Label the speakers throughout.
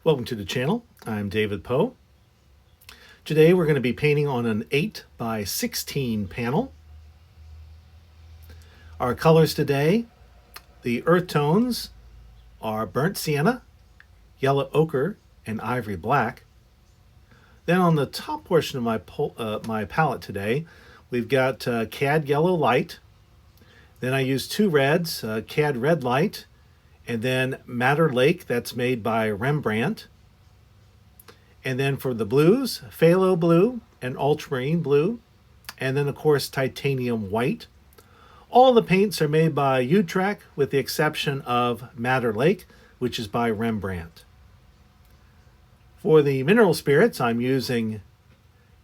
Speaker 1: Welcome to the channel. I'm David Poe. Today we're going to be painting on an 8 by 16 panel. Our colors today, the earth tones are burnt sienna, yellow ochre, and ivory black. Then on the top portion of my palette today, we've got cad yellow light. Then I used two reds, cad red light, and then Madder Lake, that's made by Rembrandt. And then for the blues, phthalo blue and ultramarine blue, and then of course titanium white. All the paints are made by Utrecht with the exception of Madder Lake, which is by Rembrandt. For the mineral spirits, I'm using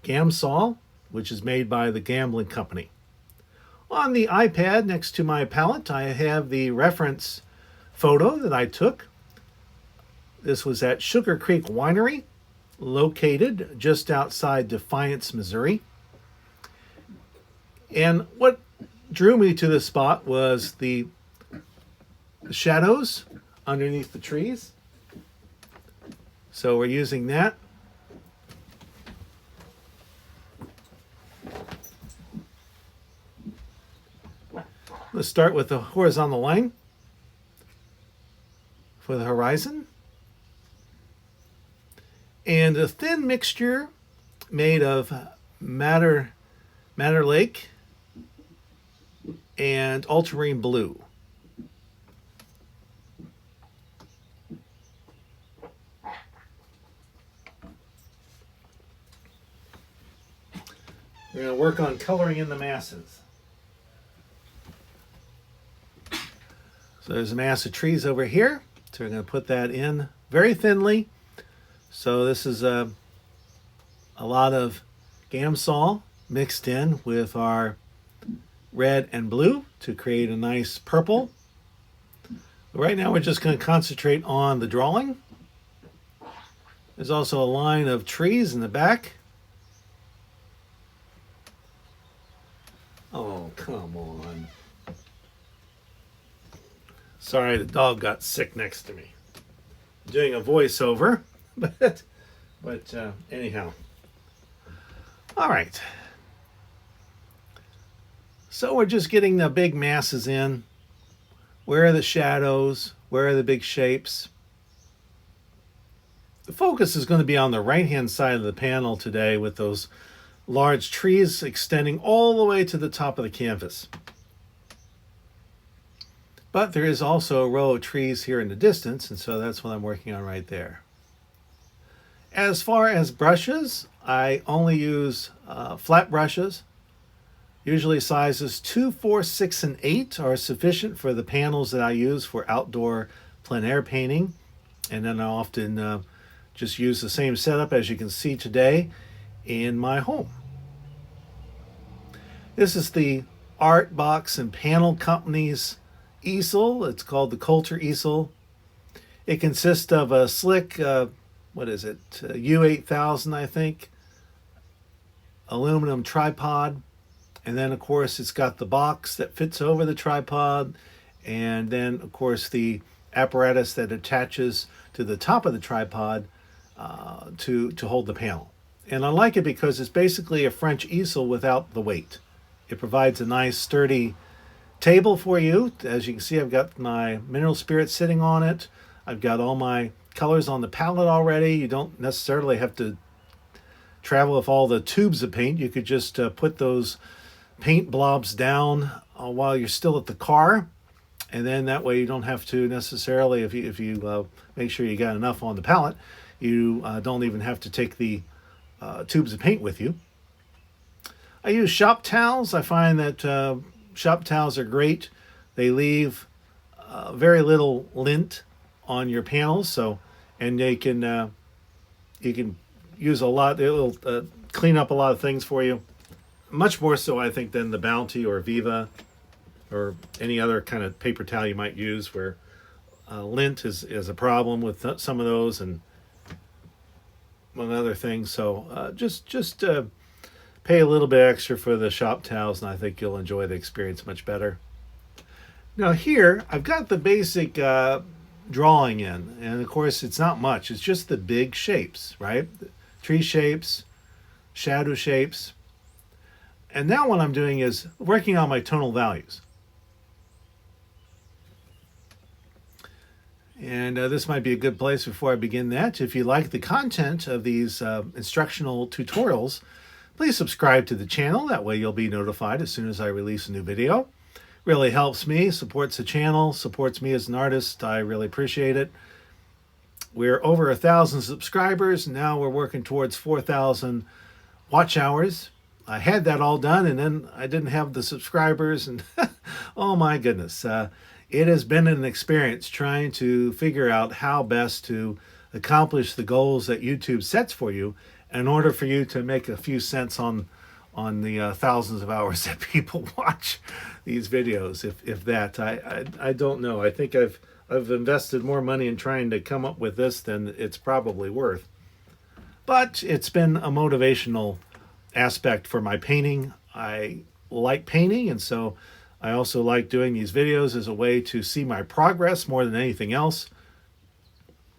Speaker 1: Gamsol, which is made by the Gambling Company. On the iPad next to my palette, I have the reference photo that I took. This was at Sugar Creek Winery, located just outside Defiance, Missouri. And what drew me to this spot was the shadows underneath the trees. So we're using that. Let's start with the horizontal line for the horizon. And a thin mixture made of Madder Lake and ultramarine blue. We're going to work on coloring in the masses. So there's a mass of trees over here. So we're going to put that in very thinly. So this is a lot of Gamsol mixed in with our red and blue to create a nice purple. Right now we're just going to concentrate on the drawing. There's also a line of trees in the back. Oh, come on. Sorry, the dog got sick next to me. I'm doing a voiceover, but anyhow. All right. So we're just getting the big masses in. Where are the shadows? Where are the big shapes? The focus is going to be on the right-hand side of the panel today with those large trees extending all the way to the top of the canvas. But there is also a row of trees here in the distance, and so that's what I'm working on right there. As far as brushes, I only use flat brushes. Usually sizes 2, 4, 6, and 8 are sufficient for the panels that I use for outdoor plein air painting. And then I often just use the same setup as you can see today in my home. This is the Art Box and Panel Company's easel. It's called the Coulter easel. It consists of a slick, U8000, I think, aluminum tripod. And then, of course, it's got the box that fits over the tripod. And then, of course, the apparatus that attaches to the top of the tripod to hold the panel. And I like it because it's basically a French easel without the weight. It provides a nice, sturdy table for you. As you can see, I've got my mineral spirits sitting on it. I've got all my colors on the palette already. You don't necessarily have to travel with all the tubes of paint. You could just put those paint blobs down while you're still at the car, and then that way you don't have to necessarily, if you make sure you got enough on the palette, you don't even have to take the tubes of paint with you. I use shop towels. I find that shop towels are great. They leave very little lint on your panels, and they can you can use a lot. It'll clean up a lot of things for you. Much more so, I think, than the Bounty or Viva or any other kind of paper towel you might use, where lint is a problem with some of those and one other thing. So just pay a little bit extra for the shop towels, and I think you'll enjoy the experience much better. Now here, I've got the basic drawing in. And of course, it's not much. It's just the big shapes, right? Tree shapes, shadow shapes. And now what I'm doing is working on my tonal values. And this might be a good place before I begin that. If you like the content of these instructional tutorials, please subscribe to the channel. That way you'll be notified as soon as I release a new video. Really helps me, supports the channel, supports me as an artist. I really appreciate it. We're over 1,000 subscribers. Now we're working towards 4,000 watch hours. I had that all done, and then I didn't have the subscribers, and oh my goodness. It has been an experience trying to figure out how best to accomplish the goals that YouTube sets for you in order for you to make a few cents on the thousands of hours that people watch these videos. If that, I don't know. I think I've invested more money in trying to come up with this than it's probably worth. But it's been a motivational aspect for my painting. I like painting, and so I also like doing these videos as a way to see my progress more than anything else.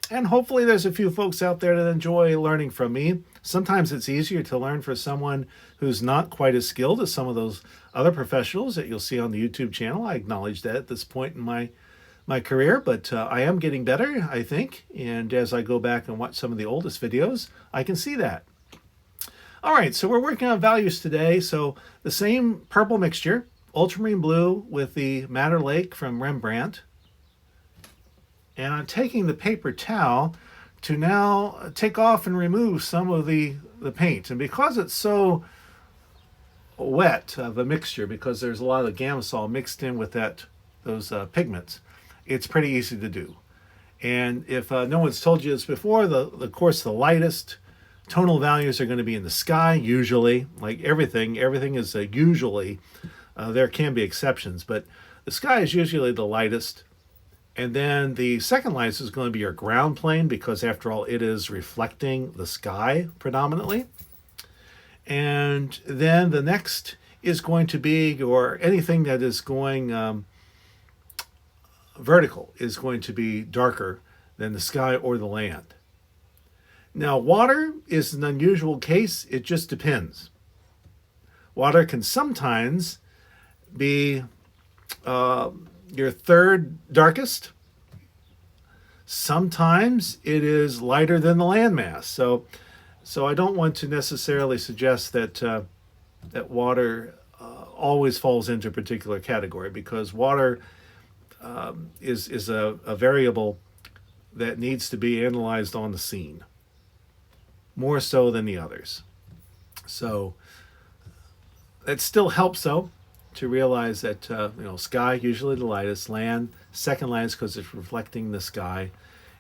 Speaker 1: And hopefully there's a few folks out there that enjoy learning from me. Sometimes it's easier to learn from someone who's not quite as skilled as some of those other professionals that you'll see on the YouTube channel. I acknowledge that at this point in my career, but I am getting better, I think. And as I go back and watch some of the oldest videos, I can see that. All right, so we're working on values today. So the same purple mixture, ultramarine blue with the Madder Lake from Rembrandt. And I'm taking the paper towel to now take off and remove some of the paint. And because it's so wet of a mixture, because there's a lot of Gamsol mixed in with those pigments, it's pretty easy to do. And if no one's told you this before, of course, the lightest tonal values are going to be in the sky, usually. Like everything is usually. There can be exceptions, but the sky is usually the lightest. And then the second lightest is going to be your ground plane, because after all, it is reflecting the sky predominantly. And then the next is going to be anything that is going vertical is going to be darker than the sky or the land. Now, water is an unusual case. It just depends. Water can sometimes be your third darkest. Sometimes it is lighter than the landmass. So I don't want to necessarily suggest that water always falls into a particular category, because water is a variable that needs to be analyzed on the scene more so than the others. So it still helps though to realize that sky usually the lightest, land second lightest because it's reflecting the sky,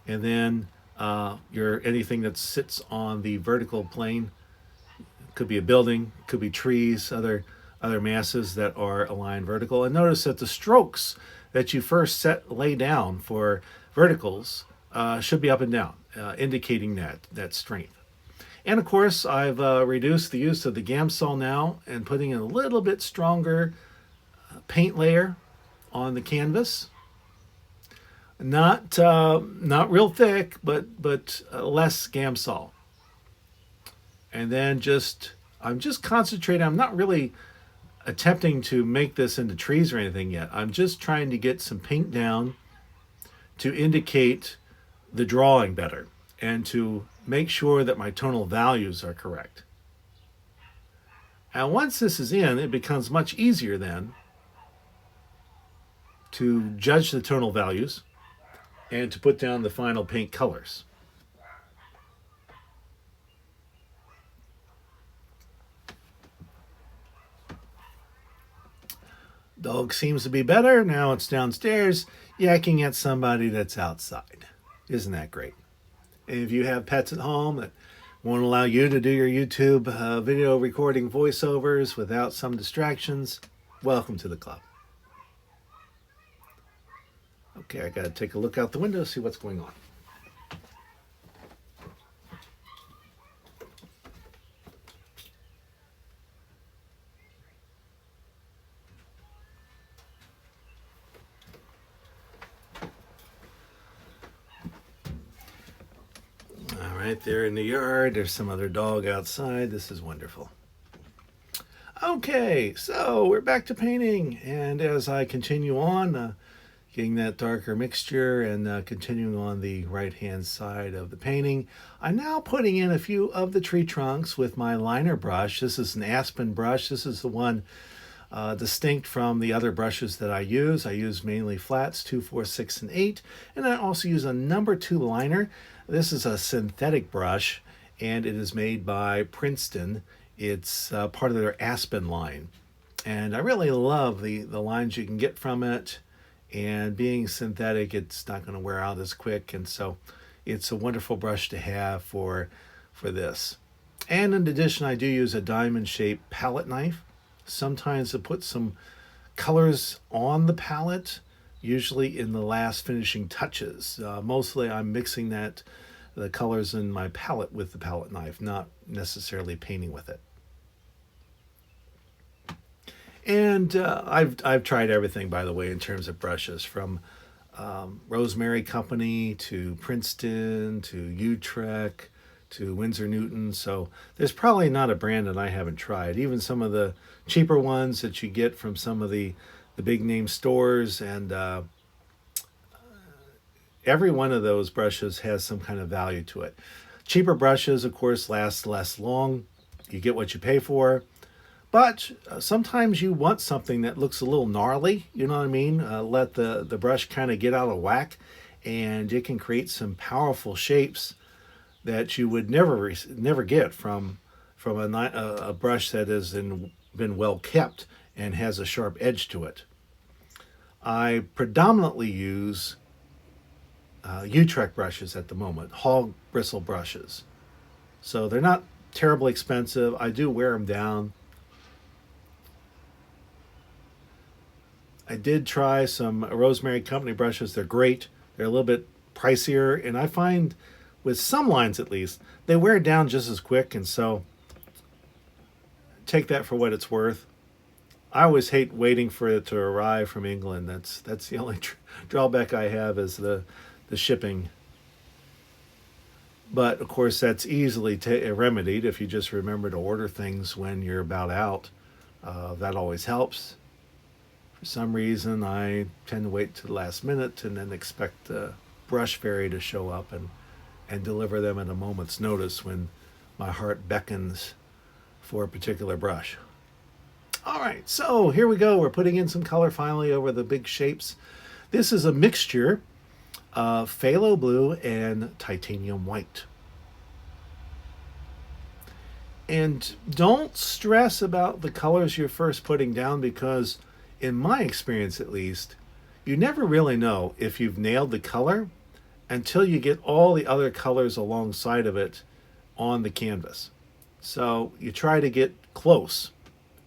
Speaker 1: and then anything that sits on the vertical plane. Could be a building, could be trees, other masses that are aligned vertical. And notice that the strokes that you first lay down for verticals should be up and down, indicating that strength. And of course, I've reduced the use of the Gamsol now and putting in a little bit stronger paint layer on the canvas. Not real thick, but less Gamsol. And then I'm just concentrating. I'm not really attempting to make this into trees or anything yet. I'm just trying to get some paint down to indicate the drawing better and to make sure that my tonal values are correct. And once this is in, it becomes much easier then to judge the tonal values and to put down the final paint colors. Dog seems to be better. Now it's downstairs yakking at somebody that's outside. Isn't that great? And if you have pets at home that won't allow you to do your YouTube video recording voiceovers without some distractions, welcome to the club. Okay, I got to take a look out the window, see what's going on. right there in the yard. There's some other dog outside. This is wonderful. Okay, so we're back to painting, and as I continue on, getting that darker mixture and continuing on the right hand side of the painting, I'm now putting in a few of the tree trunks with my liner brush. This is an Aspen brush. This is the one distinct from the other brushes that I use. I use mainly flats, 2, 4, 6, and 8, and I also use a number 2 liner. This is a synthetic brush, and it is made by Princeton. It's part of their Aspen line, and I really love the lines you can get from it. And being synthetic, it's not going to wear out as quick, and so it's a wonderful brush to have for this. And in addition, I do use a diamond-shaped palette knife, sometimes to put some colors on the palette, usually in the last finishing touches. Mostly I'm mixing the colors in my palette with the palette knife, not necessarily painting with it. And I've tried everything, by the way, in terms of brushes, from Rosemary Company to Princeton to Utrecht to Winsor Newton. So there's probably not a brand that I haven't tried. Even some of the cheaper ones that you get from some of the big name stores, and every one of those brushes has some kind of value to it. Cheaper brushes, of course, last less long. You get what you pay for. But sometimes you want something that looks a little gnarly, you know what I mean? Let the brush kind of get out of whack, and it can create some powerful shapes that you would never get from a brush that has been well kept and has a sharp edge to it. I predominantly use Utrecht brushes at the moment, hog bristle brushes. So they're not terribly expensive. I do wear them down. I did try some Rosemary Company brushes. They're great. They're a little bit pricier, and I find with some lines at least, they wear down just as quick, and so take that for what it's worth. I always hate waiting for it to arrive from England. That's the only drawback I have, is the shipping. But of course, that's easily remedied if you just remember to order things when you're about out. That always helps. For some reason, I tend to wait to the last minute and then expect the brush fairy to show up and deliver them at a moment's notice when my heart beckons for a particular brush. All right, so here we go. We're putting in some color finally over the big shapes. This is a mixture of phthalo blue and titanium white. And don't stress about the colors you're first putting down, because in my experience at least, you never really know if you've nailed the color until you get all the other colors alongside of it on the canvas. So you try to get close,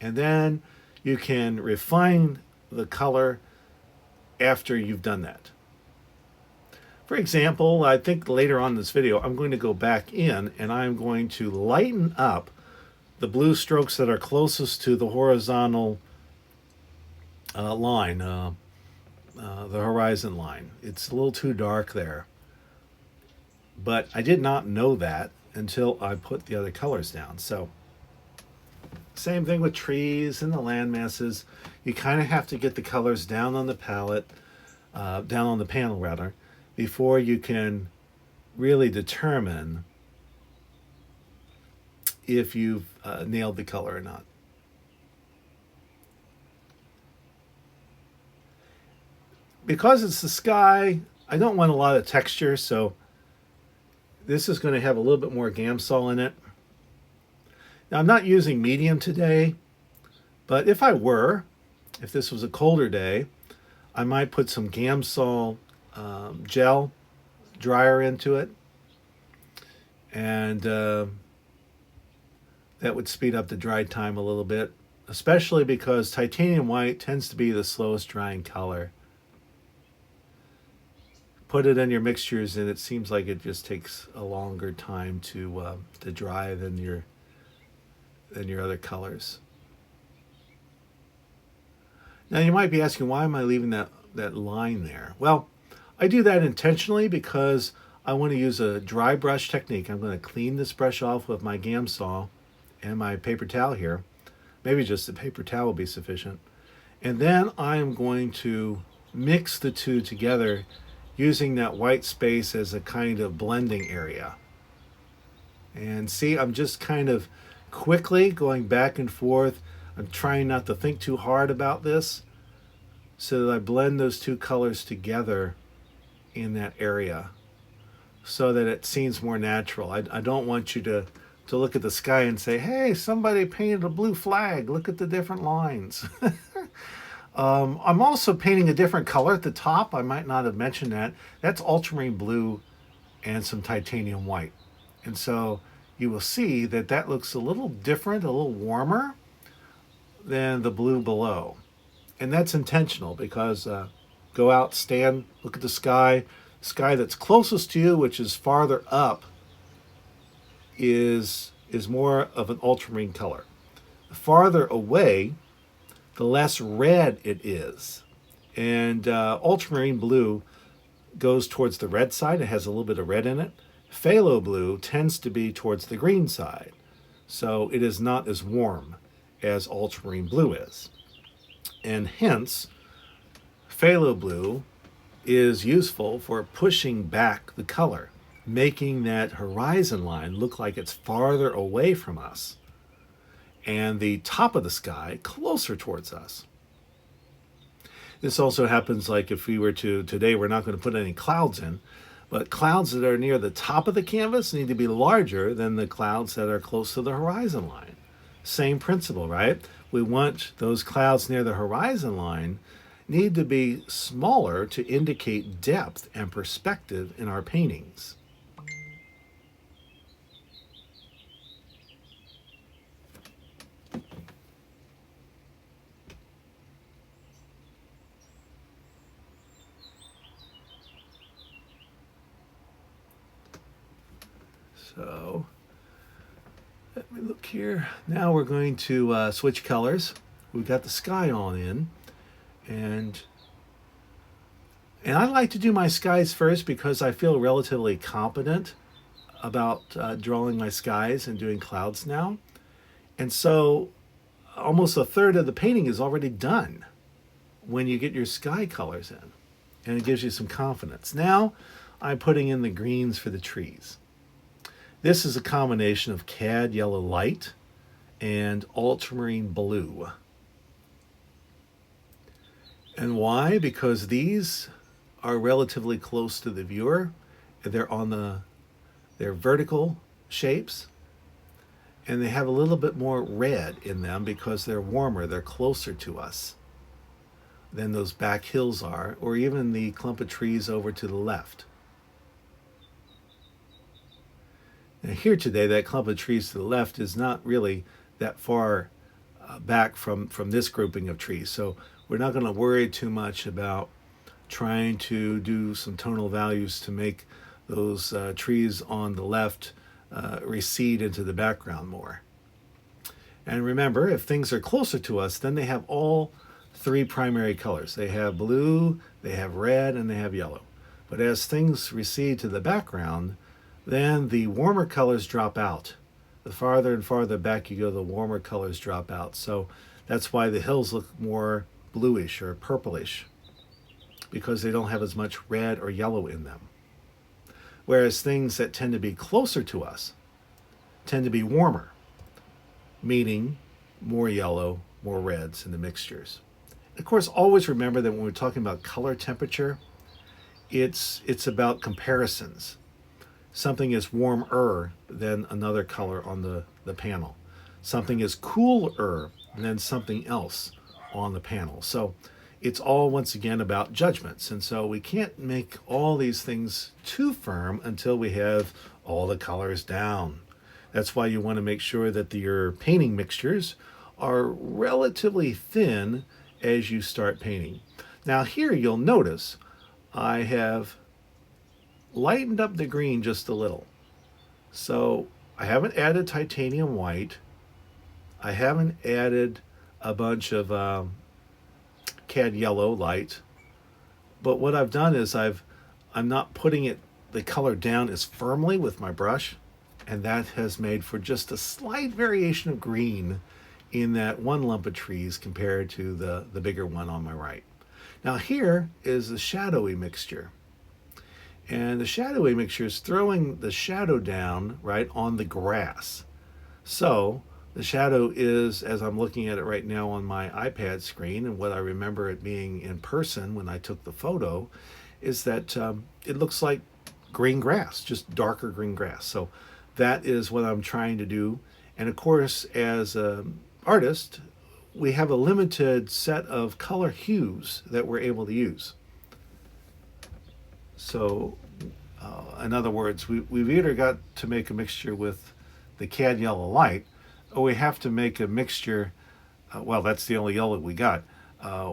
Speaker 1: and then you can refine the color after you've done that. For example, I think later on in this video, I'm going to go back in and I'm going to lighten up the blue strokes that are closest to the horizontal line, the horizon line. It's a little too dark there. But I did not know that until I put the other colors down. So same thing with trees and the land masses. You kind of have to get the colors down on the palette, down on the panel rather, before you can really determine if you've nailed the color or not. Because it's the sky, I don't want a lot of texture, so this is going to have a little bit more Gamsol in it. Now, I'm not using medium today, but if this was a colder day, I might put some Gamsol gel dryer into it, and that would speed up the dry time a little bit, especially because titanium white tends to be the slowest drying color. Put it in your mixtures, and it seems like it just takes a longer time to dry than your other colors. Now you might be asking, why am I leaving that line there? Well, I do that intentionally because I want to use a dry brush technique. I'm going to clean this brush off with my GAM saw and my paper towel here. Maybe just the paper towel will be sufficient. And then I am going to mix the two together using that white space as a kind of blending area. And see, I'm just kind of quickly going back and forth. I'm trying not to think too hard about this so that I blend those two colors together in that area so that it seems more natural. I don't want you to look at the sky and say, hey, somebody painted a blue flag. Look at the different lines. I'm also painting a different color at the top. I might not have mentioned that. That's ultramarine blue and some titanium white. And so you will see that that looks a little different, a little warmer than the blue below. And that's intentional because go out, stand, look at the sky. Sky that's closest to you, which is farther up, is more of an ultramarine color. The farther away, the less red it is. And ultramarine blue goes towards the red side. It has a little bit of red in it. Phthalo blue tends to be towards the green side. So it is not as warm as ultramarine blue is. And hence, phthalo blue is useful for pushing back the color, making that horizon line look like it's farther away from us and the top of the sky closer towards us. This also happens like if we were to, today we're not going to put any clouds in, but clouds that are near the top of the canvas need to be larger than the clouds that are close to the horizon line. Same principle, right? We want those clouds near the horizon line need to be smaller to indicate depth and perspective in our paintings. So let me look here. Now we're going to switch colors. We've got the sky on in. And I like to do my skies first because I feel relatively competent about drawing my skies and doing clouds now. And so almost a third of the painting is already done when you get your sky colors in. And it gives you some confidence. Now I'm putting in the greens for the trees. This is a combination of cad yellow light and ultramarine blue. And why? Because these are relatively close to the viewer. They're they're vertical shapes, and they have a little bit more red in them because they're warmer. They're closer to us than those back hills are, or even the clump of trees over to the left. Now here today, that clump of trees to the left is not really that far back from this grouping of trees. So we're not going to worry too much about trying to do some tonal values to make those trees on the left recede into the background more. And remember, if things are closer to us, then they have all three primary colors. They have blue, they have red, and they have yellow. But as things recede to the background, then the warmer colors drop out. The farther and farther back you go, the warmer colors drop out. So that's why the hills look more bluish or purplish, because they don't have as much red or yellow in them. Whereas things that tend to be closer to us tend to be warmer, meaning more yellow, more reds in the mixtures. Of course, always remember that when we're talking about color temperature, it's about comparisons. Something is warmer than another color on the panel. Something is cooler than something else on the panel. So it's all, once again, about judgments. And so we can't make all these things too firm until we have all the colors down. That's why you want to make sure that your painting mixtures are relatively thin as you start painting. Now here you'll notice I have lightened up the green just a little. So I haven't added titanium white. I haven't added a bunch of cad yellow light. But what I've done is I'm not putting it the color down as firmly with my brush, and that has made for just a slight variation of green in that one lump of trees compared to the bigger one on my right. Now here is the shadowy mixture. And the shadowy mixture is throwing the shadow down right on the grass. So the shadow is, as I'm looking at it right now on my iPad screen, and what I remember it being in person when I took the photo, is that it looks like green grass, just darker green grass. So that is what I'm trying to do. And of course, as an artist, we have a limited set of color hues that we're able to use. So, in other words, we've either got to make a mixture with the cad yellow light, or we have to make a mixture, well, that's the only yellow we got,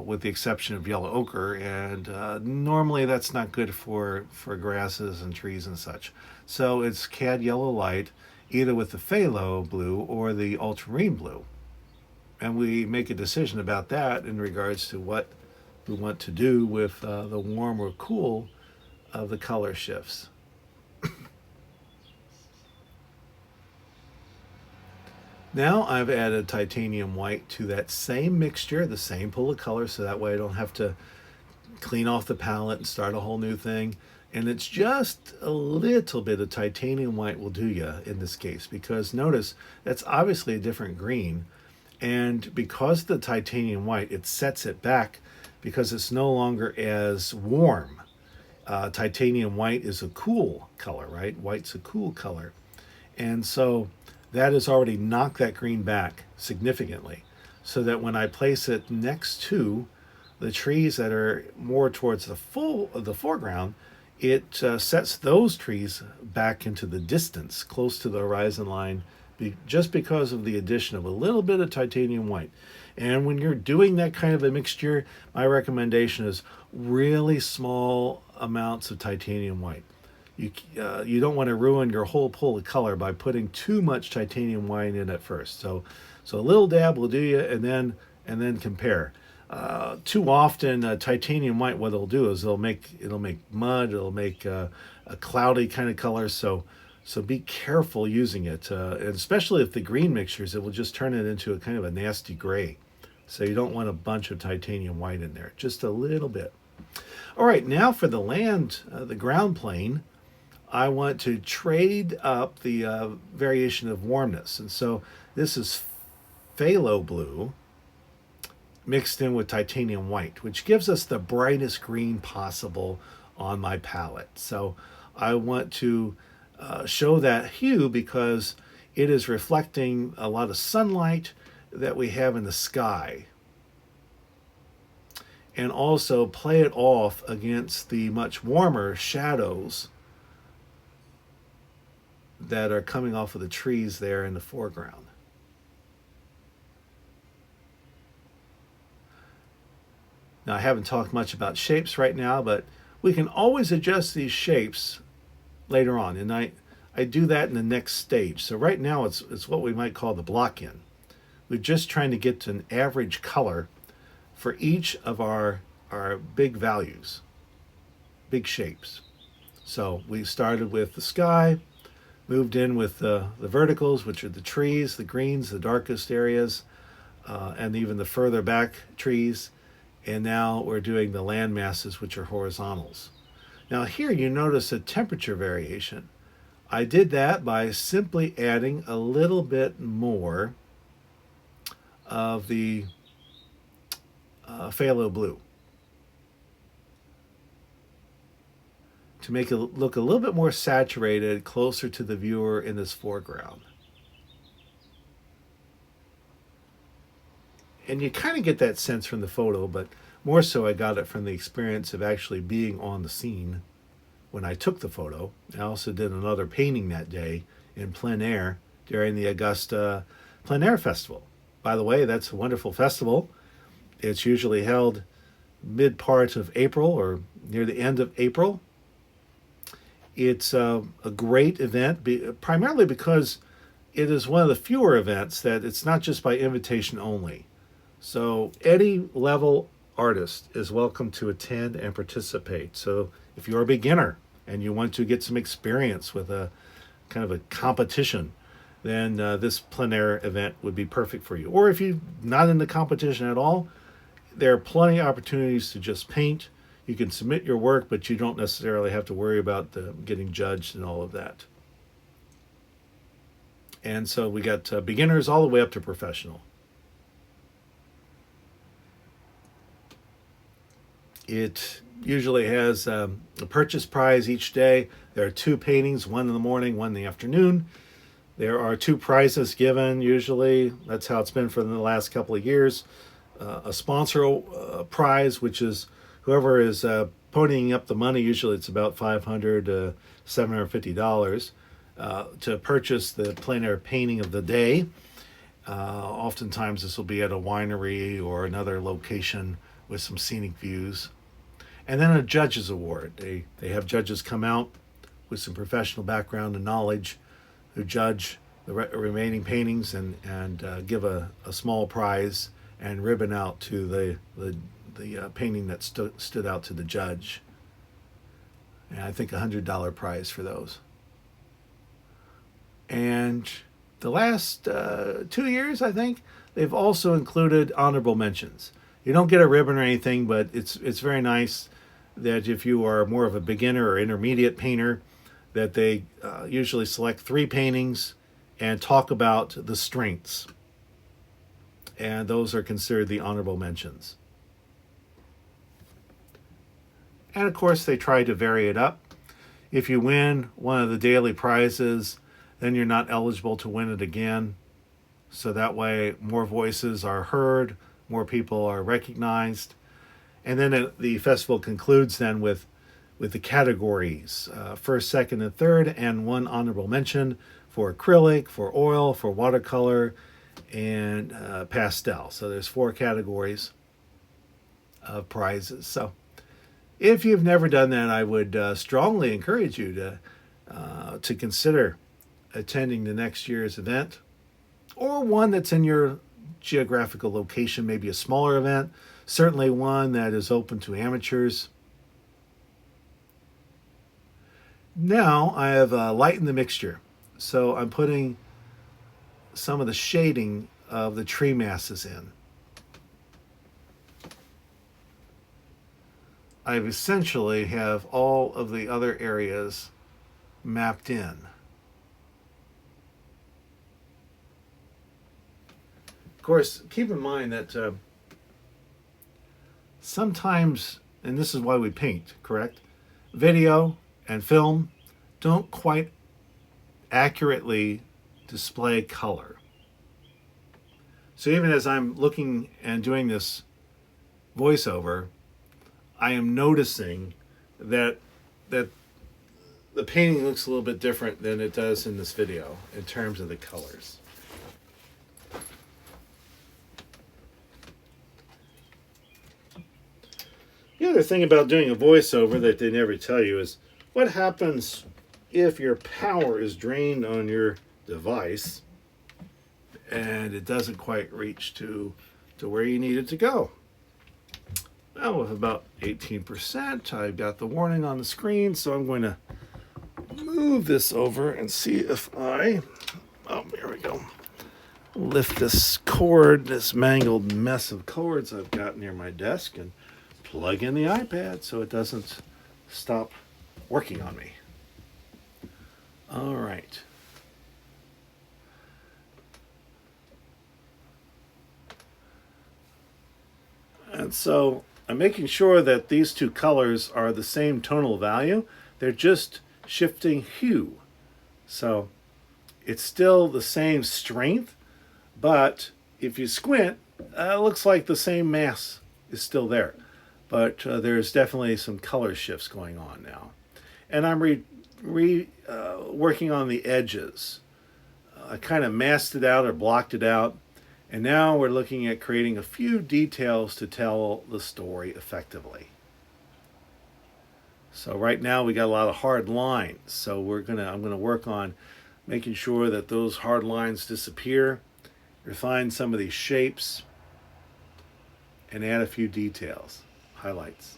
Speaker 1: with the exception of yellow ochre, and normally that's not good for grasses and trees and such. So it's cad yellow light, either with the phthalo blue or the ultramarine blue. And we make a decision about that in regards to what we want to do with the warm or cool of the color shifts. Now I've added titanium white to that same mixture, the same pool of color, so that way I don't have to clean off the palette and start a whole new thing. And it's just a little bit of titanium white will do you in this case, because notice that's obviously a different green. And because of the titanium white, it sets it back because it's no longer as warm. Titanium white is a cool color, right? White's a cool color. And so that has already knocked that green back significantly, so that when I place it next to the trees that are more towards the foreground, it sets those trees back into the distance, close to the horizon line, just because of the addition of a little bit of titanium white. And when you're doing that kind of a mixture, my recommendation is really small amounts of titanium white. You don't want to ruin your whole pool of color by putting too much titanium white in at first. So a little dab will do you, and then compare. Too often, titanium white, what it'll do is it'll make mud, it'll make a cloudy kind of color. So be careful using it, and especially if the green mixtures, it will just turn it into a kind of a nasty gray. So you don't want a bunch of titanium white in there, just a little bit. All right, now for the the ground plane, I want to trade up the variation of warmness. And so this is phthalo blue mixed in with titanium white, which gives us the brightest green possible on my palette. So I want to show that hue because it is reflecting a lot of sunlight that we have in the sky, and also play it off against the much warmer shadows that are coming off of the trees there in the foreground. Now, I haven't talked much about shapes right now, but we can always adjust these shapes later on, and I do that in the next stage. So right now it's what we might call the block-in. We're just trying to get to an average color for each of our big values, big shapes. So we started with the sky, moved in with the verticals, which are the trees, the greens, the darkest areas, and even the further back trees. And now we're doing the land masses, which are horizontals. Now here you notice a temperature variation. I did that by simply adding a little bit more of the phthalo blue to make it look a little bit more saturated, closer to the viewer in this foreground. And you kind of get that sense from the photo, but more so I got it from the experience of actually being on the scene when I took the photo. I also did another painting that day in plein air during the Augusta Plein Air Festival. By the way, that's a wonderful festival. It's usually held mid-part of April or near the end of April. It's a great event, primarily because it is one of the fewer events that it's not just by invitation only. So any level artist is welcome to attend and participate. So if you're a beginner and you want to get some experience with a kind of a competition, then this plein air event would be perfect for you. Or if you're not in the competition at all, there are plenty of opportunities to just paint. You can submit your work, but you don't necessarily have to worry about getting judged and all of that. And so we got beginners all the way up to professional. It usually has a purchase prize each day. There are 2 paintings, one in the morning, one in the afternoon. There are 2 prizes given usually. That's how it's been for the last couple of years. A sponsor prize, which is whoever is ponying up the money. Usually it's about $500 to $750 to purchase the plein air painting of the day. Oftentimes this will be at a winery or another location with some scenic views. And then a judges award. They have judges come out with some professional background and knowledge who judge the remaining paintings and give a small prize and ribbon out to the painting that stood out to the judge. And I think $100 prize for those. And the last 2 years, I think, they've also included honorable mentions. You don't get a ribbon or anything, but it's very nice that if you are more of a beginner or intermediate painter, that they usually select 3 paintings and talk about the strengths. And those are considered the honorable mentions. And of course, they try to vary it up. If you win one of the daily prizes, then you're not eligible to win it again. So that way, more voices are heard, more people are recognized. And then the festival concludes then with the categories, first, second, and third, and 1 honorable mention for acrylic, for oil, for watercolor, and pastel. So there's 4 categories of prizes. So if you've never done that, I would strongly encourage you to consider attending the next year's event, or one that's in your geographical location, maybe a smaller event, certainly one that is open to amateurs. Now I have lightened the mixture, so I'm putting some of the shading of the tree masses in. I essentially have all of the other areas mapped in. Of course, keep in mind that sometimes, and this is why we paint, correct? Video and film don't quite accurately display color. So even as I'm looking and doing this voiceover, I am noticing that the painting looks a little bit different than it does in this video in terms of the colors. The other thing about doing a voiceover that they never tell you is what happens if your power is drained on your device and it doesn't quite reach to where you need it to go. Well, with about 18%, I've got the warning on the screen, so I'm going to move this over and see if there we go. Lift this cord, this mangled mess of cords I've got near my desk, and plug in the iPad so it doesn't stop working on me. All right. And so I'm making sure that these 2 colors are the same tonal value. They're just shifting hue. So it's still the same strength, but if you squint, it looks like the same mass is still there. But there's definitely some color shifts going on now. And I'm working on the edges. I kind of masked it out or blocked it out. And now we're looking at creating a few details to tell the story effectively. So right now we got a lot of hard lines. So I'm gonna work on making sure that those hard lines disappear, refine some of these shapes, and add a few details, highlights.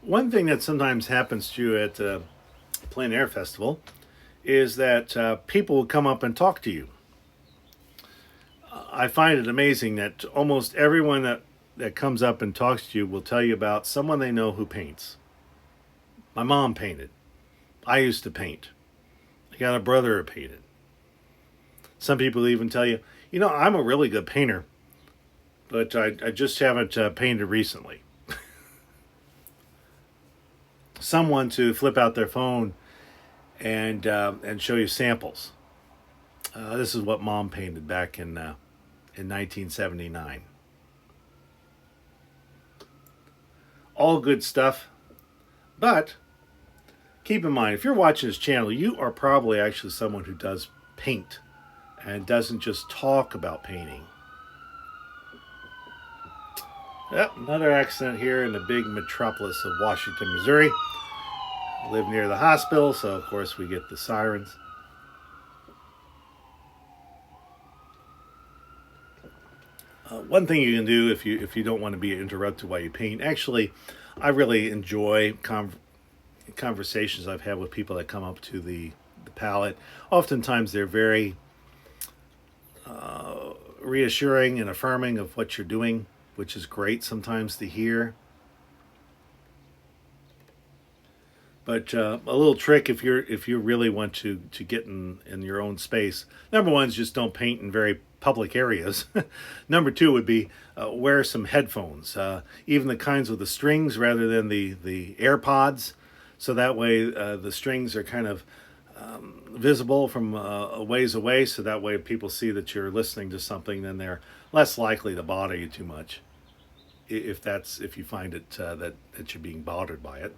Speaker 1: One thing that sometimes happens to you at Plein Air Festival is that people will come up and talk to you. I find it amazing that almost everyone that comes up and talks to you will tell you about someone they know who paints. My mom painted. I used to paint. I got a brother who painted. Some people even tell you, I'm a really good painter, but I just haven't painted recently. Someone to flip out their phone and show you samples. This is what Mom painted back in 1979. All good stuff, but keep in mind, if you're watching this channel, you are probably actually someone who does paint and doesn't just talk about painting. Yep, another accident here in the big metropolis of Washington, Missouri. I live near the hospital, so of course we get the sirens. One thing you can do if you don't want to be interrupted while you paint, actually, I really enjoy conversations I've had with people that come up to the palette. Oftentimes they're very reassuring and affirming of what you're doing, which is great sometimes to hear. But a little trick if you really want to get in your own space. Number one is just don't paint in very public areas. Number two would be wear some headphones, even the kinds with the strings rather than the AirPods, so that way the strings are kind of visible from a ways away, so that way if people see that you're listening to something, then they're less likely to bother you too much, if you find it that you're being bothered by it.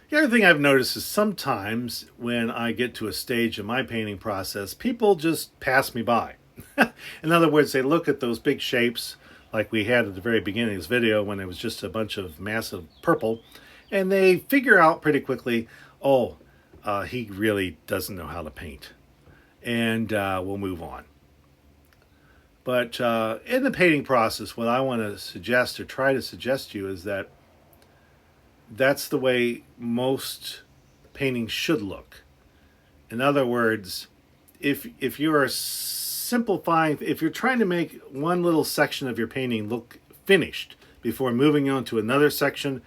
Speaker 1: The other thing I've noticed is sometimes when I get to a stage in my painting process, people just pass me by. In other words, they look at those big shapes like we had at the very beginning of this video when it was just a bunch of massive purple, and they figure out pretty quickly, he really doesn't know how to paint, and we'll move on. But in the painting process, what I want to suggest or try to suggest to you is that that's the way most paintings should look. In other words, if you are simplifying, if you're trying to make one little section of your painting look finished before moving on to another section,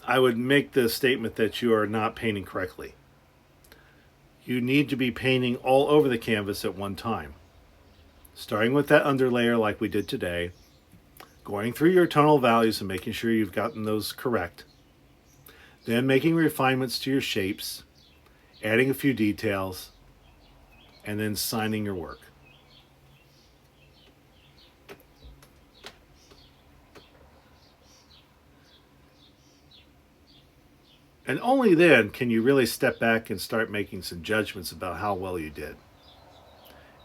Speaker 1: I would make the statement that you are not painting correctly. You need to be painting all over the canvas at one time. Starting with that underlayer like we did today, going through your tonal values and making sure you've gotten those correct, then making refinements to your shapes, adding a few details, and then signing your work. And only then can you really step back and start making some judgments about how well you did.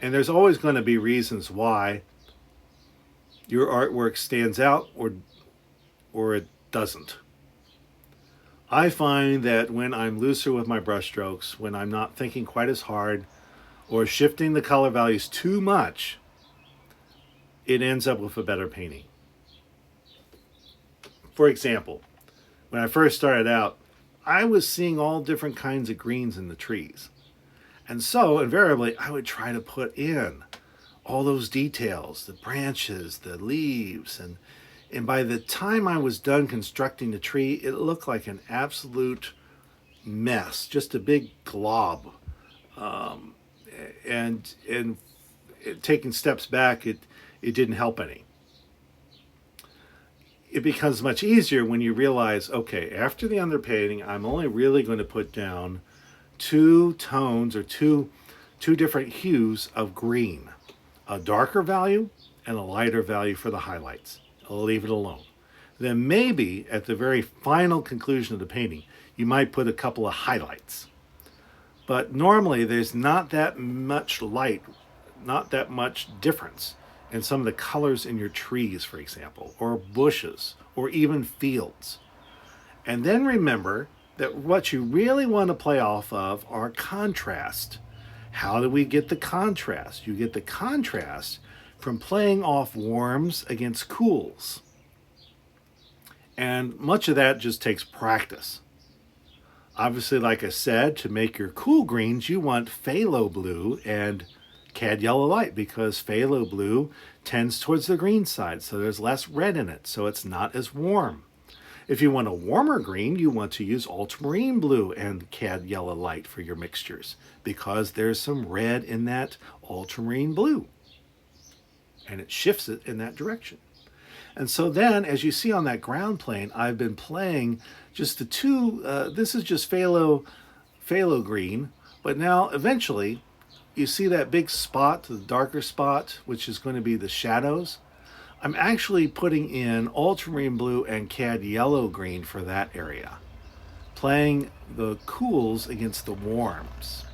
Speaker 1: And there's always going to be reasons why your artwork stands out or it doesn't. I find that when I'm looser with my brushstrokes, when I'm not thinking quite as hard or shifting the color values too much, it ends up with a better painting. For example, when I first started out, I was seeing all different kinds of greens in the trees. And so invariably I would try to put in all those details, the branches, the leaves, and by the time I was done constructing the tree, it looked like an absolute mess, just a big glob. And taking steps back, it didn't help any. It becomes much easier when you realize, okay, after the underpainting, I'm only really going to put down two tones or two different hues of green. A darker value and a lighter value for the highlights. I'll leave it alone. Then maybe at the very final conclusion of the painting, you might put a couple of highlights. But normally there's not that much light, not that much difference in some of the colors in your trees, for example, or bushes, or even fields. And then remember that what you really want to play off of are contrast. How do we get the contrast? You get the contrast from playing off warms against cools. And much of that just takes practice. Obviously, like I said, to make your cool greens, you want phthalo blue and cad yellow light, because phthalo blue tends towards the green side, so there's less red in it, so it's not as warm. If you want a warmer green, you want to use ultramarine blue and cad yellow light for your mixtures, because there's some red in that ultramarine blue, and it shifts it in that direction. And so then, as you see on that ground plane, I've been playing just the two, this is just phthalo green, but now eventually you see that big spot, the darker spot, which is going to be the shadows. I'm actually putting in ultramarine blue and cad yellow green for that area, playing the cools against the warms.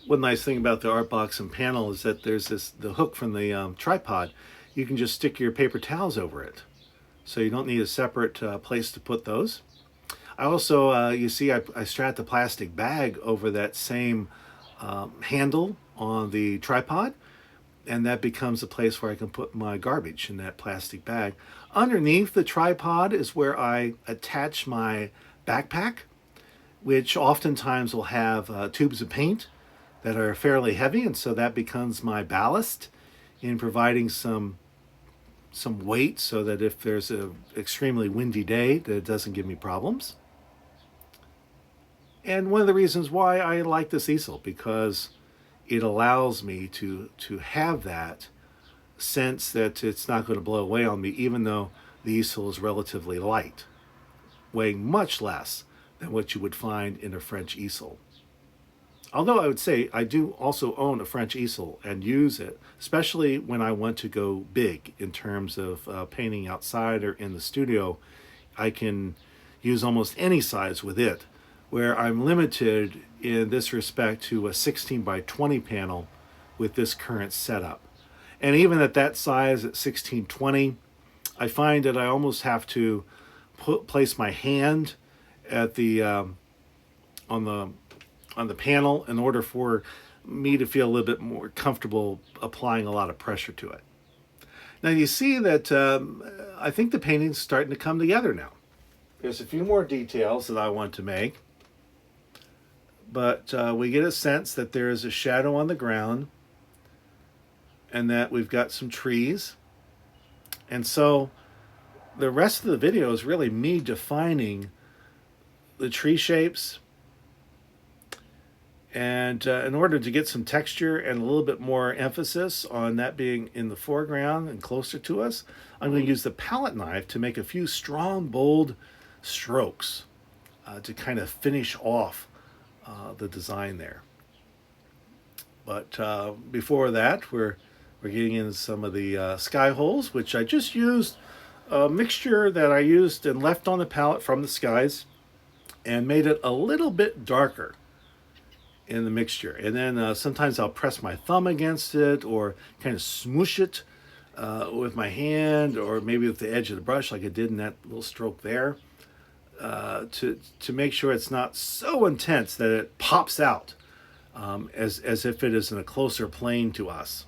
Speaker 1: One nice thing about the art box and panel is that there's the hook from the tripod. You can just stick your paper towels over it, so you don't need a separate place to put those. I also, you see, I strapped the plastic bag over that same handle on the tripod, and that becomes a place where I can put my garbage in that plastic bag. Underneath the tripod is where I attach my backpack, which oftentimes will have tubes of paint that are fairly heavy, and so that becomes my ballast in providing some weight, so that if there's an extremely windy day, that it doesn't give me problems. And one of the reasons why I like this easel, because it allows me to have that sense that it's not going to blow away on me, even though the easel is relatively light, weighing much less than what you would find in a French easel. Although I would say I do also own a French easel and use it, especially when I want to go big in terms of painting outside or in the studio. I can use almost any size with it, where I'm limited in this respect to a 16 by 20 panel with this current setup. And even at that size, at 1620, I find that I almost have to place my hand at the on the panel in order for me to feel a little bit more comfortable applying a lot of pressure to it. Now you see that I think the painting's starting to come together now. There's a few more details that I want to make, but we get a sense that there is a shadow on the ground and that we've got some trees. And so the rest of the video is really me defining the tree shapes. And in order to get some texture and a little bit more emphasis on that being in the foreground and closer to us, I'm going to use the palette knife to make a few strong, bold strokes to kind of finish off the design there. But before that, we're getting into some of the sky holes, which I just used a mixture that I used and left on the palette from the skies and made it a little bit darker in the mixture. And then sometimes I'll press my thumb against it or kind of smoosh it with my hand, or maybe with the edge of the brush like I did in that little stroke there, to make sure it's not so intense that it pops out as if it is in a closer plane to us.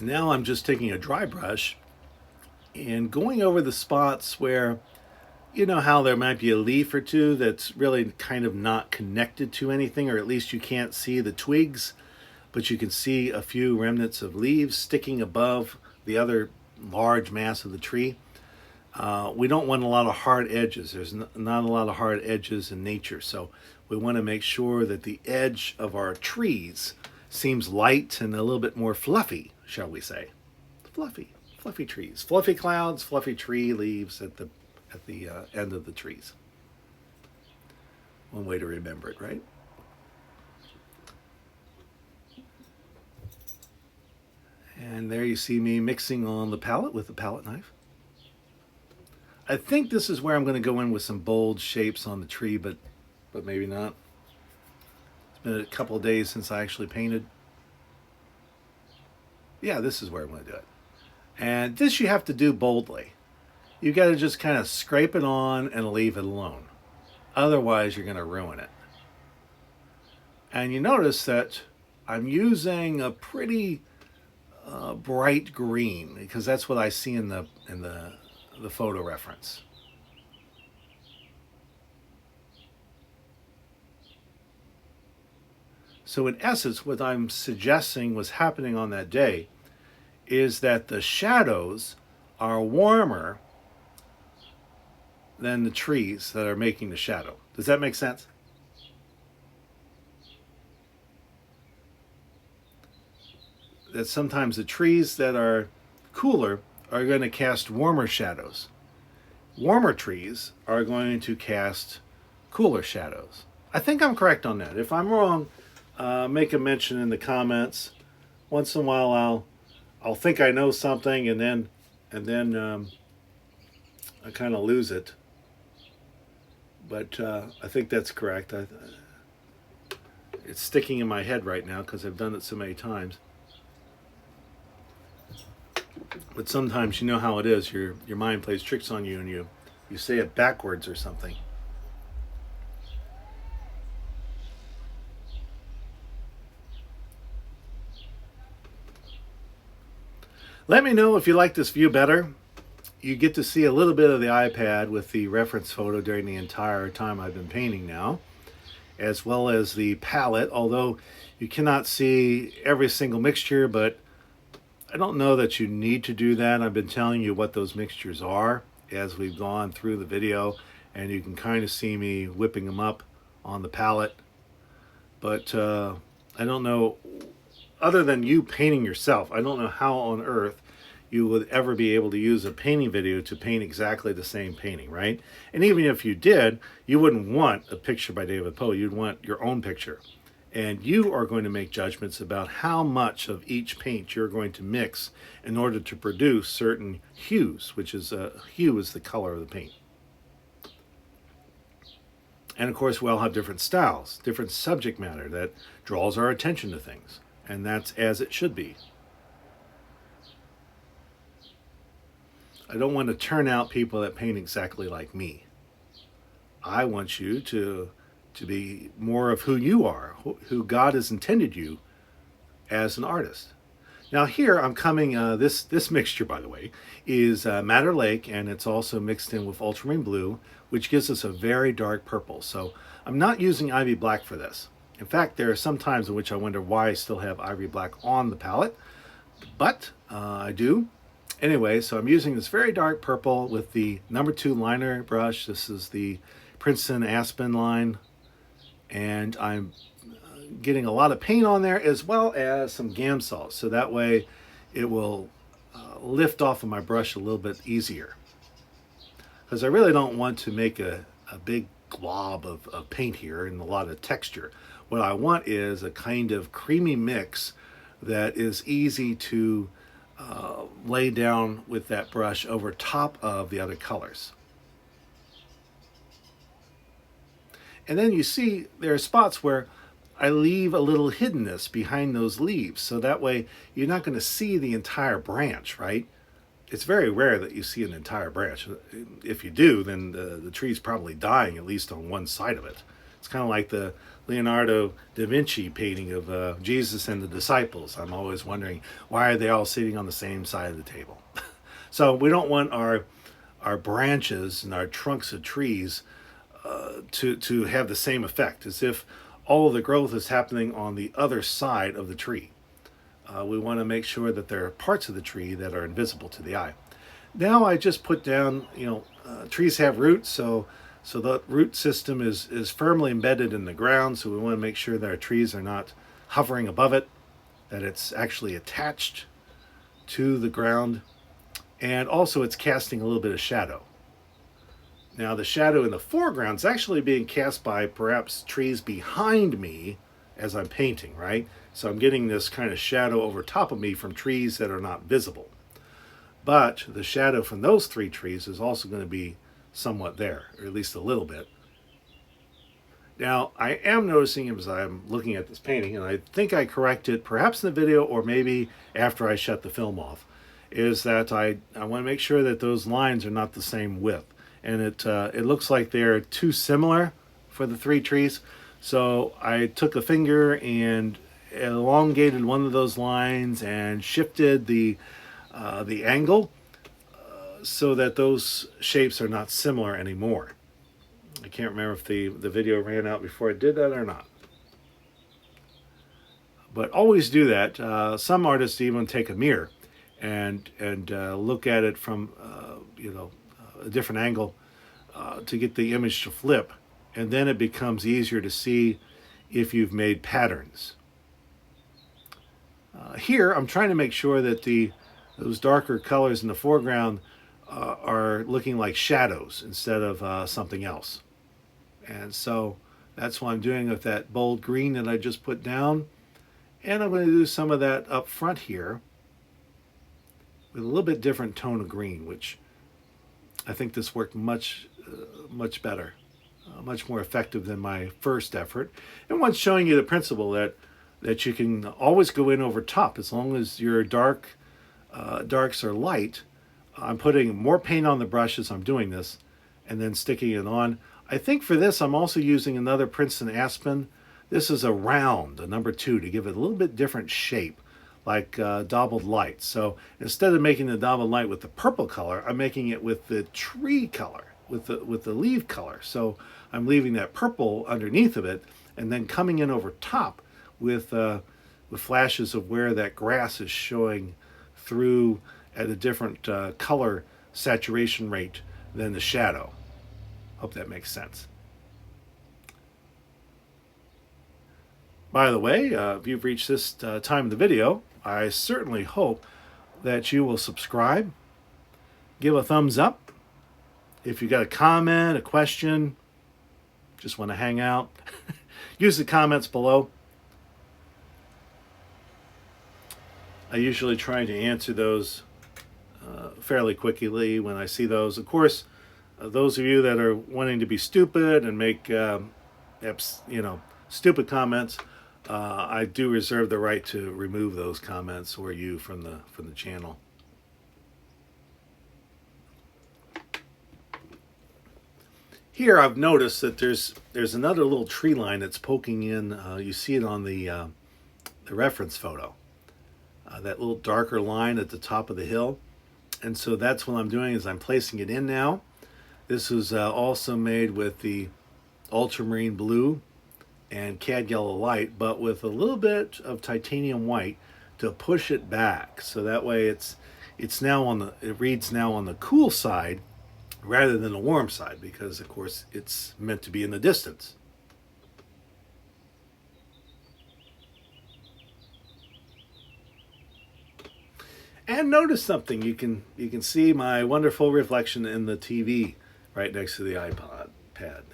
Speaker 1: Now I'm just taking a dry brush and going over the spots where, you know how there might be a leaf or two that's really kind of not connected to anything, or at least you can't see the twigs, but you can see a few remnants of leaves sticking above the other large mass of the tree. We don't want a lot of hard edges. There's not a lot of hard edges in nature, so we want to make sure that the edge of our trees seems light and a little bit more fluffy, shall we say. Fluffy trees, fluffy clouds, fluffy tree leaves at the end of the trees. One way to remember it, right? And there you see me mixing on the palette with the palette knife. I think this is where I'm going to go in with some bold shapes on the tree, but maybe not. It's been a couple of days since I actually painted. Yeah, this is where I'm going to do it. And this you have to do boldly. You got to just kind of scrape it on and leave it alone. Otherwise, you're going to ruin it. And you notice that I'm using a pretty bright green because that's what I see in the photo reference. So in essence, what I'm suggesting was happening on that day is that the shadows are warmer than the trees that are making the shadow. Does that make sense? That sometimes the trees that are cooler are going to cast warmer shadows. Warmer trees are going to cast cooler shadows. I think I'm correct on that. If I'm wrong, make a mention in the comments. Once in a while, I'll think I know something, and then I kind of lose it. But I think that's correct. It's sticking in my head right now because I've done it so many times. But sometimes you know how it is. Your mind plays tricks on you, and you say it backwards or something. Let me know if you like this view better. You get to see a little bit of the iPad with the reference photo during the entire time I've been painting now, as well as the palette, although you cannot see every single mixture, but I don't know that you need to do that. I've been telling you what those mixtures are as we've gone through the video, and you can kind of see me whipping them up on the palette. But I don't know, other than you painting yourself, I don't know how on earth you would ever be able to use a painting video to paint exactly the same painting, right? And even if you did, you wouldn't want a picture by David Poe. You'd want your own picture. And you are going to make judgments about how much of each paint you're going to mix in order to produce certain hues, which is hue is the color of the paint. And of course, we all have different styles, different subject matter that draws our attention to things. And that's as it should be. I don't want to turn out people that paint exactly like me. I want you to be more of who you are, who God has intended you as an artist. Now here I'm coming, this mixture, by the way, is Madder Lake, and it's also mixed in with ultramarine blue, which gives us a very dark purple. So I'm not using Ivy Black for this. In fact, there are some times in which I wonder why I still have Ivy Black on the palette, but I do. Anyway, so I'm using this very dark purple with the number 2 liner brush. This is the Princeton Aspen line, and I'm getting a lot of paint on there as well as some Gamsol, so that way it will lift off of my brush a little bit easier. Because I really don't want to make a big glob of paint here and a lot of texture. What I want is a kind of creamy mix that is easy to lay down with that brush over top of the other colors. And then you see there are spots where I leave a little hiddenness behind those leaves, so that way you're not going to see the entire branch, right? It's very rare that you see an entire branch. If you do, then the tree's probably dying, at least on one side of it. It's kind of like the Leonardo da Vinci painting of Jesus and the disciples. I'm always wondering, why are they all sitting on the same side of the table? So we don't want our branches and our trunks of trees to have the same effect, as if all of the growth is happening on the other side of the tree. We want to make sure that there are parts of the tree that are invisible to the eye. Now I just put down, trees have roots, so the root system is firmly embedded in the ground, so we want to make sure that our trees are not hovering above it, that it's actually attached to the ground, and also it's casting a little bit of shadow. Now the shadow in the foreground is actually being cast by perhaps trees behind me as I'm painting, right? So I'm getting this kind of shadow over top of me from trees that are not visible. But the shadow from those 3 trees is also going to be somewhat there, or at least a little bit. Now, I am noticing as I'm looking at this painting, and I think I corrected perhaps in the video or maybe after I shut the film off, is that I want to make sure that those lines are not the same width. And it looks like they're too similar for the three trees. So I took a finger and elongated one of those lines and shifted the angle so that those shapes are not similar anymore. I can't remember if the video ran out before I did that or not. But always do that. Some artists even take a mirror and look at it from a different angle to get the image to flip, and then it becomes easier to see if you've made patterns. Here I'm trying to make sure that those darker colors in the foreground are looking like shadows instead of something else. And so that's what I'm doing with that bold green that I just put down. And I'm going to do some of that up front here with a little bit different tone of green, which I think this worked much better, much more effective than my first effort. And once showing you the principle that you can always go in over top as long as your darks are light. I'm putting more paint on the brush as I'm doing this and then sticking it on. I think for this I'm also using another Princeton Aspen. This is a round, a number 2, to give it a little bit different shape, like Dabbled Light. So instead of making the Dabbled Light with the purple color, I'm making it with the tree color, with the leaf color. So I'm leaving that purple underneath of it and then coming in over top with flashes of where that grass is showing through at a different color saturation rate than the shadow. Hope that makes sense. By the way, if you've reached this time of the video, I certainly hope that you will subscribe, give a thumbs up. If you got a comment, a question, just want to hang out, use the comments below. I usually try to answer those fairly quickly when I see those. Of course, those of you that are wanting to be stupid and make stupid comments, I do reserve the right to remove those comments or you from the channel. Here I've noticed that there's another little tree line that's poking in. You see it on the reference photo. That little darker line at the top of the hill. And so that's what I'm doing is I'm placing it in now. This was also made with the ultramarine blue and cad yellow light, but with a little bit of titanium white to push it back. So that way it reads now on the cool side rather than the warm side, because of course it's meant to be in the distance. And notice something, you can see my wonderful reflection in the TV right next to the iPad pad.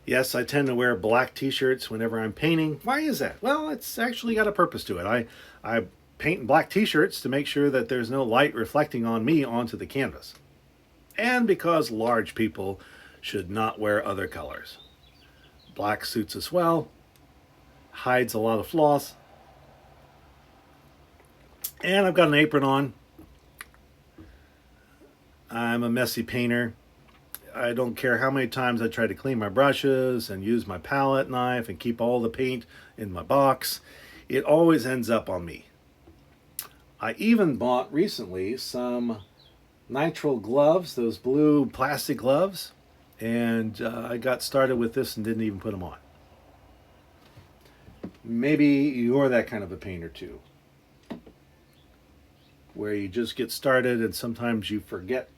Speaker 1: Yes, I tend to wear black t-shirts whenever I'm painting. Why is that? Well, it's actually got a purpose to it. I paint in black t-shirts to make sure that there's no light reflecting on me onto the canvas. And because large people should not wear other colors. Black suits us well, hides a lot of flaws. And I've got an apron on. I'm a messy painter. I don't care how many times I try to clean my brushes and use my palette knife and keep all the paint in my box. It always ends up on me. I even bought recently some nitrile gloves, those blue plastic gloves, and I got started with this and didn't even put them on. Maybe you're that kind of a painter too, where you just get started and sometimes you forget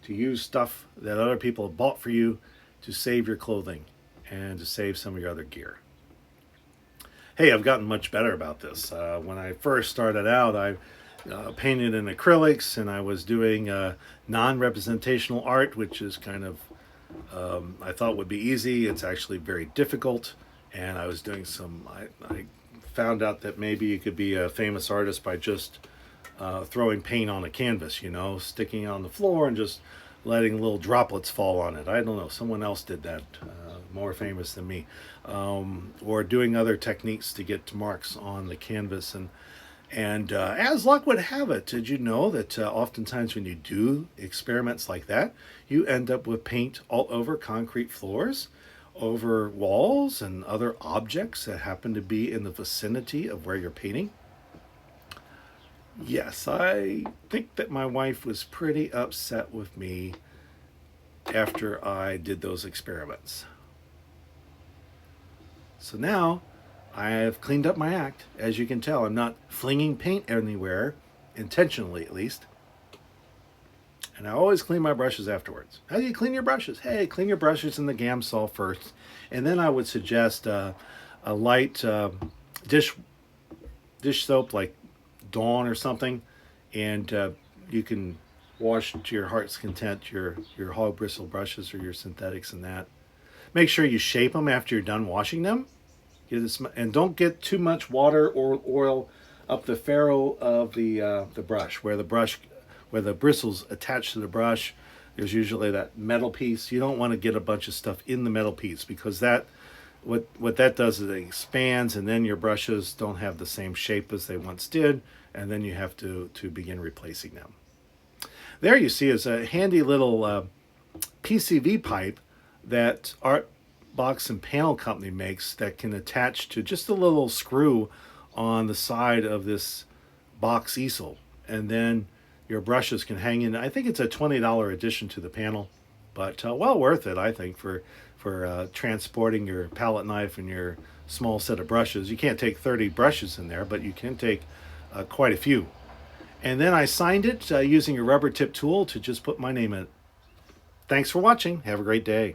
Speaker 1: to use stuff that other people have bought for you to save your clothing and to save some of your other gear. Hey, I've gotten much better about this. When I first started out, I painted in acrylics and I was doing non-representational art, which is kind of, I thought would be easy. It's actually very difficult. And I was doing I found out that maybe you could be a famous artist by just throwing paint on a canvas, sticking it on the floor and just letting little droplets fall on it. I don't know, someone else did that, more famous than me. Or doing other techniques to get marks on the canvas. And as luck would have it, did you know that oftentimes when you do experiments like that, you end up with paint all over concrete floors, over walls, and other objects that happen to be in the vicinity of where you're painting? Yes, I think that my wife was pretty upset with me after I did those experiments. So now I have cleaned up my act. As you can tell, I'm not flinging paint anywhere, intentionally at least. And I always clean my brushes afterwards. How do you clean your brushes? Hey, clean your brushes in the Gamsol first. And then I would suggest a light dish soap like Dawn or something. And you can wash to your heart's content your hog bristle brushes or your synthetics and that. Make sure you shape them after you're done washing them. And don't get too much water or oil up the ferrule of the brush where the bristles attach to the brush. There's usually that metal piece. You don't want to get a bunch of stuff in the metal piece because what that does is it expands, and then your brushes don't have the same shape as they once did, and then you have to begin replacing them. There you see is a handy little PCV pipe that Art Box and Panel Company makes that can attach to just a little screw on the side of this box easel, and then your brushes can hang in. I think it's a $20 addition to the panel, but well worth it, I think, for transporting your palette knife and your small set of brushes. You can't take 30 brushes in there, but you can take quite a few. And then I signed it using a rubber tip tool to just put my name in it. Thanks for watching. Have a great day.